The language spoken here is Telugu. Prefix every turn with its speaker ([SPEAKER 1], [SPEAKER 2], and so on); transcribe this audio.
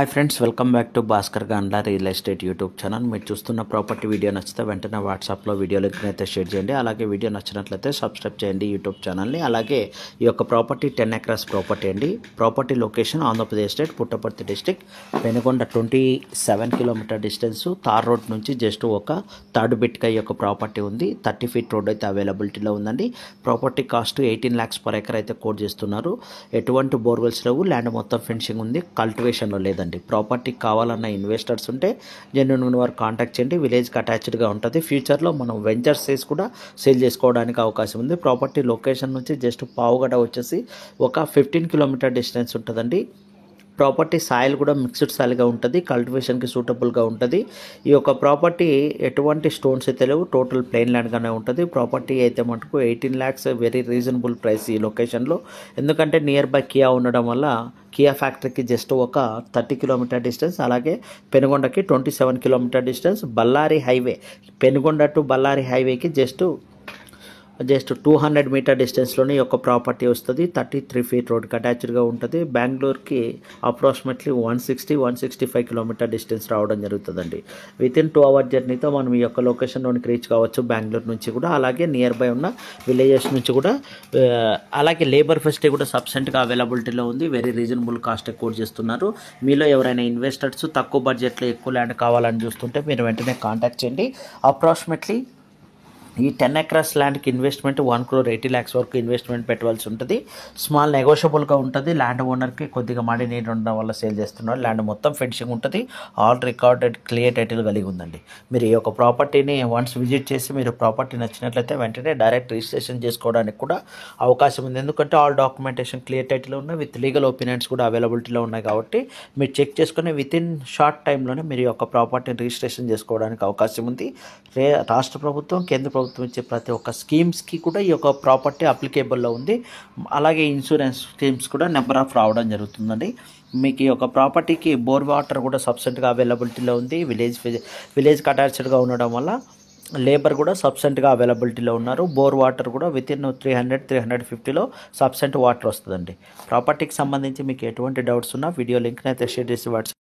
[SPEAKER 1] Hi friends, welcome back to Bhaskar Gandla real estate YouTube channel. మీరు చూస్తున్న ప్రాపర్టీ వీడియో నచ్చితే వెంటనే వాట్సాప్లో వీడియో లింక్ అయితే షేర్ చేయండి. అలాగే వీడియో నచ్చినట్లయితే సబ్స్క్రైబ్ చేయండి యూట్యూబ్ ఛానల్ని. అలాగే ఈ యొక్క ప్రాపర్టీ 10 ఎకరాస్ ప్రాపర్టీ అండి. Property location Andhra Pradesh state Puttaparthi district, Penugonda 27 kilometre distance. Tar road నుంచి జస్ట్ ఒక థర్డ్ బిట్గా ఈ యొక్క ప్రాపర్టీ ఉంది. 30 ఫీట్ రోడ్ అయితే అవైలబిలిటీలో ఉందండి. Property cost 18 lakhs per acre అయితే కోట్ చేస్తున్నారు. ఎటువంటి బోర్వెల్స్ లేవు, ల్యాండ్ మొత్తం ఫెన్సింగ్ ఉంది, కల్టివేషన్లో లేదండి. ప్రాపర్టీ కావాలన్న ఇన్వెస్టర్స్ ఉంటే జెన్యూన్ వారు కాంటాక్ట్ చేయండి. విలేజ్కి అటాచ్డ్గా ఉంటుంది. ఫ్యూచర్లో మనం వెంచర్స్ చేసి కూడా సేల్ చేసుకోవడానికి అవకాశం ఉంది. ప్రాపర్టీ లొకేషన్ నుంచి జస్ట్ పావుగడ వచ్చేసి ఒక 15 కిలోమీటర్ డిస్టెన్స్ ఉంటుందండి. ప్రాపర్టీ సాయిల్ కూడా మిక్స్డ్ సాయిల్గా ఉంటుంది, కల్టివేషన్కి సూటబుల్గా ఉంటుంది. ఈ యొక్క ప్రాపర్టీ ఎటువంటి స్టోన్స్ అయితే లేవు, టోటల్ ప్లెయిన్ ల్యాండ్గానే ఉంటుంది. ప్రాపర్టీ అయితే మటుకు 18 lakhs వెరీ రీజనబుల్ ప్రైస్ ఈ లొకేషన్లో. ఎందుకంటే నియర్ బై కియా ఉండడం వల్ల కియా ఫ్యాక్టరీకి జస్ట్ ఒక 30 కిలోమీటర్ డిస్టెన్స్, అలాగే పెనుగొండకి 27 kilometre distance. Bellary highway, Penukonda to Bellary హైవేకి జస్ట్ 200 మీటర్ డిస్టెన్స్లోనే ఈ యొక్క ప్రాపర్టీ వస్తుంది. 33 ఫీట్ రోడ్కి అటాచ్డ్గా ఉంటుంది. బెంగళూరుకి అప్రాక్సిమేట్లీ 165 కిలోమీటర్ డిస్టెన్స్ రావడం జరుగుతుందండి. వితిన్ 2 hour జర్నీతో మనం ఈ యొక్క లొకేషన్లోనికి రీచ్ కావచ్చు, బెంగళూరు నుంచి కూడా. అలాగే నియర్ బై ఉన్న విలేజెస్ నుంచి కూడా. అలాగే లేబర్ ఫెసిలిటీ కూడా సబ్సెంట్గా అవైలబిలిటీలో ఉంది. వెరీ రీజనబుల్ కాస్ట్ ఎక్కువ చేస్తున్నారు. మీలో ఎవరైనా ఇన్వెస్టర్స్ తక్కువ బడ్జెట్లో ఎక్కువ ల్యాండ్ కావాలని చూస్తుంటే మీరు వెంటనే కాంటాక్ట్ చేయండి. అప్రాక్సిమేట్లీ ఈ 10 acres ల్యాండ్కి ఇన్వెస్ట్మెంట్ 1 crore 80 lakhs వరకు ఇన్వెస్ట్మెంట్ పెట్టవలసి ఉంటుంది. స్మాల్ నెగోషియబుల్గా ఉంటుంది. ల్యాండ్ ఓనర్కి కొద్దిగా మడి నీరు ఉండడం వల్ల సేల్ చేస్తున్నారు. ల్యాండ్ మొత్తం ఫెన్సింగ్ ఉంటుంది. ఆల్ రికార్డెడ్ క్లియర్ టైటిల్ కలిగి ఉందండి. మీరు ఈ యొక్క ప్రాపర్టీని వన్స్ విజిట్ చేసి మీరు ప్రాపర్టీ నచ్చినట్లయితే వెంటనే డైరెక్ట్ రిజిస్ట్రేషన్ చేసుకోవడానికి కూడా అవకాశం ఉంది. ఎందుకంటే ఆల్ డాక్యుమెంటేషన్ క్లియర్ టైటిల్ ఉన్నాయి, విత్ లీగల్ ఒపీనియన్స్ కూడా అవైలబిలిటీలో ఉన్నాయి. కాబట్టి మీరు చెక్ చేసుకుని వితిన్ షార్ట్ టైంలోనే మీరు ఈ యొక్క ప్రాపర్టీని రిజిస్ట్రేషన్ చేసుకోవడానికి అవకాశం ఉంది. రాష్ట్ర ప్రభుత్వం, కేంద్ర ప్రభుత్వం ఇచ్చే ప్రతి ఒక్క స్కీమ్స్కి కూడా ఈ యొక్క ప్రాపర్టీ అప్లికేబుల్లో ఉంది. అలాగే ఇన్సూరెన్స్ స్కీమ్స్ కూడా నెంబర్ ఆఫ్ రావడం జరుగుతుందండి. మీకు ఈ యొక్క ప్రాపర్టీకి బోర్ వాటర్ కూడా సబ్సెంట్గా అవైలబిలిటీలో ఉంది. విలేజ్కి అటాచ్డ్గా ఉండడం వల్ల లేబర్ కూడా సబ్సెంట్గా అవైలబిలిటీలో ఉన్నారు. బోర్ వాటర్ కూడా వితిన్ 300-350లో సబ్సెంట్ వాటర్ వస్తుందండి. ప్రాపర్టీకి సంబంధించి మీకు ఎటువంటి డౌట్స్ ఉన్నా వీడియో లింక్ని అయితే షేర్ చేసి వాట్సాప్